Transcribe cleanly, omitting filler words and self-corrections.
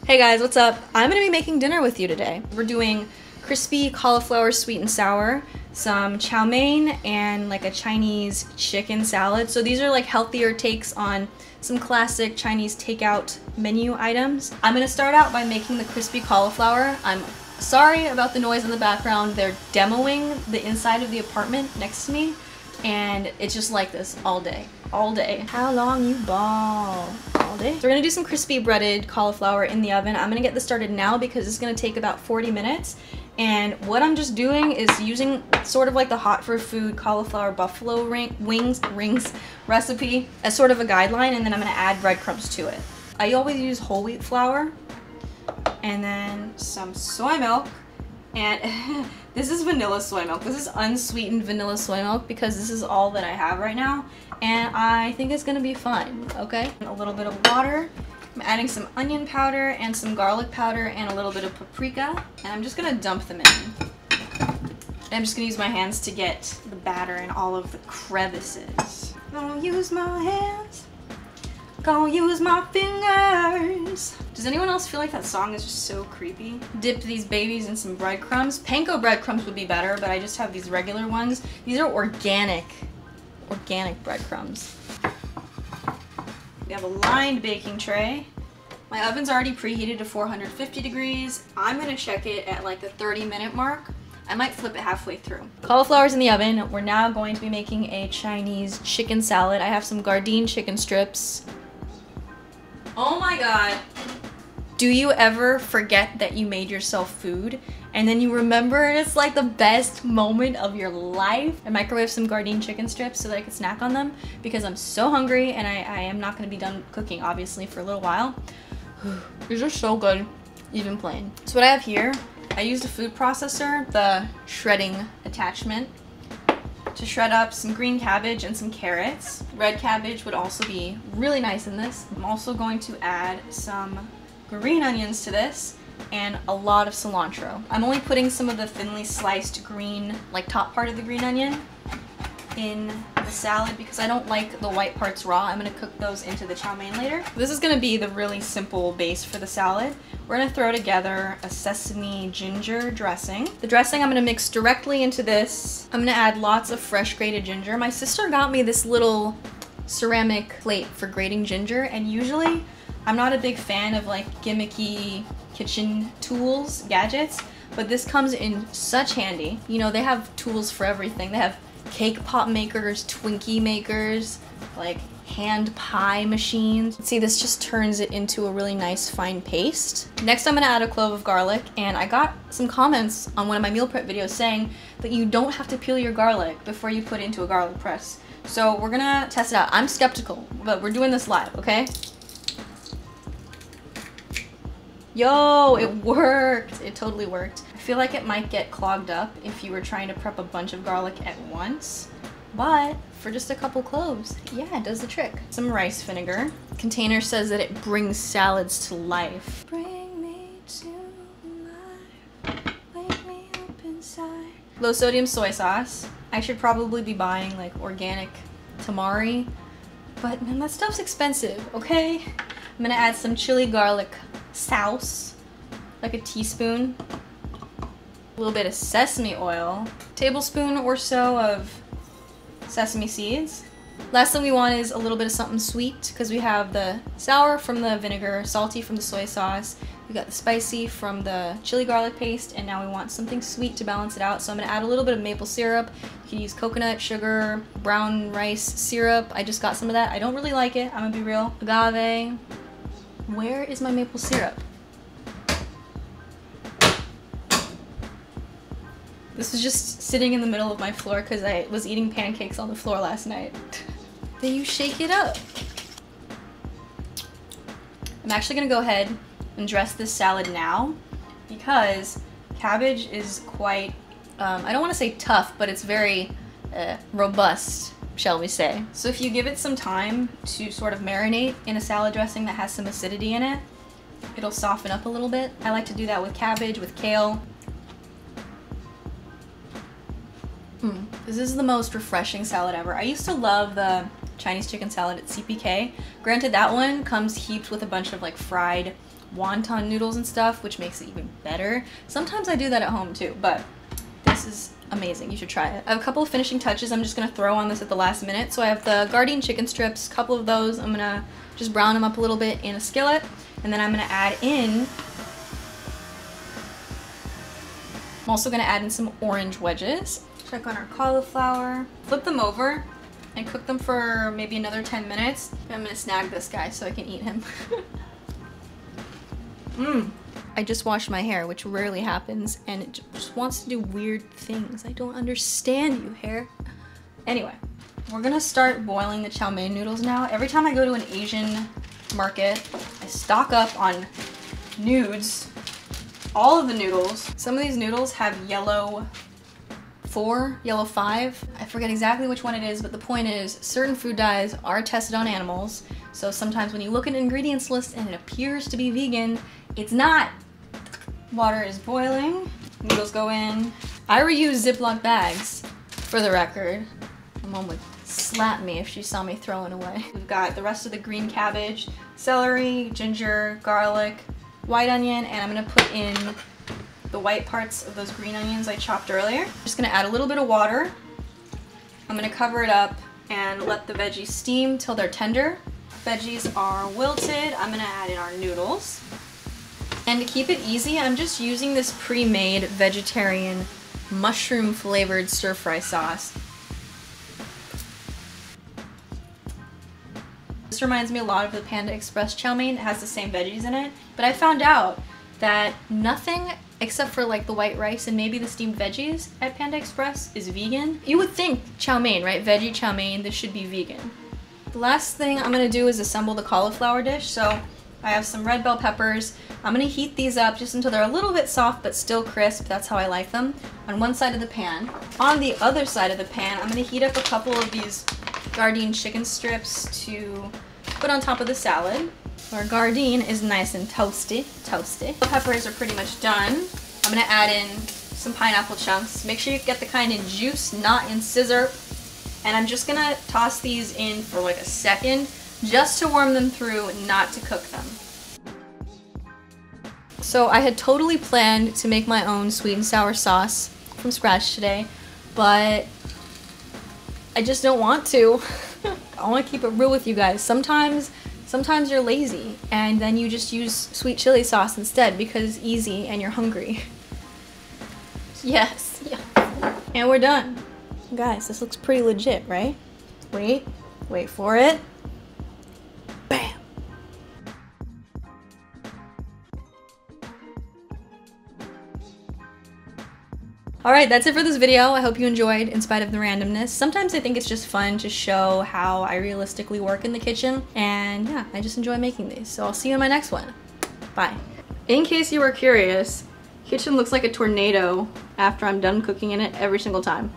Hey guys, what's up? I'm gonna be making dinner with you today. We're doing crispy cauliflower sweet and sour, some chow mein, and like a Chinese chicken salad. So these are like healthier takes on some classic Chinese takeout menu items. I'm gonna start out by making the crispy cauliflower. I'm sorry about the noise in the background. They're demoing the inside of the apartment next to me, and it's just like this all day. All day. How long you ball? All day. So we're gonna do some crispy breaded cauliflower in the oven. I'm gonna get this started now because it's gonna take about 40 minutes. And what I'm just doing is using sort of like the hot for food cauliflower buffalo rings recipe as sort of a guideline, and then I'm gonna add breadcrumbs to it. I always use whole wheat flour and then some soy milk. And this is vanilla soy milk. This is unsweetened vanilla soy milk because this is all that I have right now. And I think it's gonna be fine, okay? A little bit of water. I'm adding some onion powder and some garlic powder and a little bit of paprika. And I'm just gonna dump them in. And I'm just gonna use my hands to get the batter in all of the crevices. Gonna use my hands. Gonna use my fingers. Does anyone else feel like that song is just so creepy? Dip these babies in some breadcrumbs. Panko breadcrumbs would be better, but I just have these regular ones. These are organic breadcrumbs. We have a lined baking tray. My oven's already preheated to 450 degrees. I'm gonna check it at like the 30-minute mark. I might flip it halfway through. Cauliflower's in the oven. We're now going to be making a Chinese chicken salad. I have some Gardein chicken strips. Oh my god. Do you ever forget that you made yourself food and then you remember it's like the best moment of your life? I microwaved some Gardein chicken strips so that I could snack on them because I'm so hungry and I am not going to be done cooking obviously for a little while. These are so good, even plain. So what I have here, I used a food processor, the shredding attachment, to shred up some green cabbage and some carrots. Red cabbage would also be really nice in this. I'm also going to add some green onions to this and a lot of cilantro. I'm only putting some of the thinly sliced green, like top part of the green onion in the salad because I don't like the white parts raw. I'm gonna cook those into the chow mein later. This is gonna be the really simple base for the salad. We're gonna throw together a sesame ginger dressing. The dressing I'm gonna mix directly into this. I'm gonna add lots of fresh grated ginger. My sister got me this little ceramic plate for grating ginger, and usually I'm not a big fan of like gimmicky kitchen tools, gadgets, but this comes in such handy. You know, they have tools for everything. They have cake pop makers, Twinkie makers, like hand pie machines. See, this just turns it into a really nice fine paste. Next, I'm gonna add a clove of garlic, and I got some comments on one of my meal prep videos saying that you don't have to peel your garlic before you put it into a garlic press. So we're gonna test it out. I'm skeptical, but we're doing this live, okay? Yo, it worked. It totally worked. I feel like it might get clogged up if you were trying to prep a bunch of garlic at once, but for just a couple cloves, yeah, it does the trick. Some rice vinegar. The container says that it brings salads to life. Bring me to life. Wake me up inside. Low sodium soy sauce. I should probably be buying like organic tamari, but man, that stuff's expensive, okay? I'm gonna add some chili garlic sauce, like a teaspoon, a little bit of sesame oil, tablespoon or so of sesame seeds. Last thing we want is a little bit of something sweet because we have the sour from the vinegar, salty from the soy sauce, we got the spicy from the chili garlic paste, and now we want something sweet to balance it out. So I'm gonna add a little bit of maple syrup. You can use coconut, sugar, brown rice syrup. I just got some of that. I don't really like it, I'm gonna be real. Agave. Where is my maple syrup? This was just sitting in the middle of my floor because I was eating pancakes on the floor last night. Then you shake it up. I'm actually gonna go ahead and dress this salad now because cabbage is quite, I don't want to say tough, but it's very robust, shall we say. So if you give it some time to sort of marinate in a salad dressing that has some acidity in it, it'll soften up a little bit. I like to do that with cabbage, with kale. This is the most refreshing salad ever. I used to love the Chinese chicken salad at CPK. Granted, that one comes heaped with a bunch of like fried wonton noodles and stuff, which makes it even better. Sometimes I do that at home too, but this is amazing. You should try it. I have a couple of finishing touches I'm just gonna throw on this at the last minute. So I have the Gardein chicken strips, a couple of those. I'm gonna just brown them up a little bit in a skillet, and then I'm gonna add in, I'm also gonna add in some orange wedges. Check on our cauliflower, flip them over, and cook them for maybe another 10 minutes. I'm gonna snag this guy so I can eat him. I just washed my hair, which rarely happens, and it just wants to do weird things. I don't understand you, hair. Anyway, we're gonna start boiling the chow mein noodles now. Every time I go to an Asian market, I stock up on nudes, all of the noodles. Some of these noodles have yellow 4, yellow 5. I forget exactly which one it is, but the point is certain food dyes are tested on animals. So sometimes when you look at an ingredients list and it appears to be vegan, it's not. Water is boiling, noodles go in. I reuse Ziploc bags, for the record. My mom would slap me if she saw me throwing away. We've got the rest of the green cabbage, celery, ginger, garlic, white onion, and I'm gonna put in the white parts of those green onions I chopped earlier. Just gonna add a little bit of water. I'm gonna cover it up and let the veggies steam till they're tender. Veggies are wilted. I'm gonna add in our noodles. And to keep it easy, I'm just using this pre-made vegetarian mushroom flavored stir-fry sauce. This reminds me a lot of the Panda Express chow mein. It has the same veggies in it, but I found out that nothing except for like the white rice and maybe the steamed veggies at Panda Express is vegan. You would think chow mein, right? Veggie chow mein, this should be vegan. The last thing I'm gonna do is assemble the cauliflower dish. So I have some red bell peppers. I'm gonna heat these up just until they're a little bit soft but still crisp. That's how I like them. On one side of the pan. On the other side of the pan, I'm gonna heat up a couple of these Gardein chicken strips to put on top of the salad. Our Gardein is nice and toasty. The peppers are pretty much done. I'm gonna add in some pineapple chunks. Make sure you get the kind in juice, not in scissor. And I'm just gonna toss these in for like a second, just to warm them through, not to cook them. So I had totally planned to make my own sweet and sour sauce from scratch today, but I just don't want to. I want to keep it real with you guys. Sometimes you're lazy and then you just use sweet chili sauce instead because it's easy and you're hungry. Yes, yeah. And we're done. Guys, this looks pretty legit, right? Wait for it. Bam! Alright, that's it for this video. I hope you enjoyed in spite of the randomness. Sometimes I think it's just fun to show how I realistically work in the kitchen. And yeah, I just enjoy making these. So I'll see you in my next one. Bye. In case you were curious, kitchen looks like a tornado after I'm done cooking in it every single time.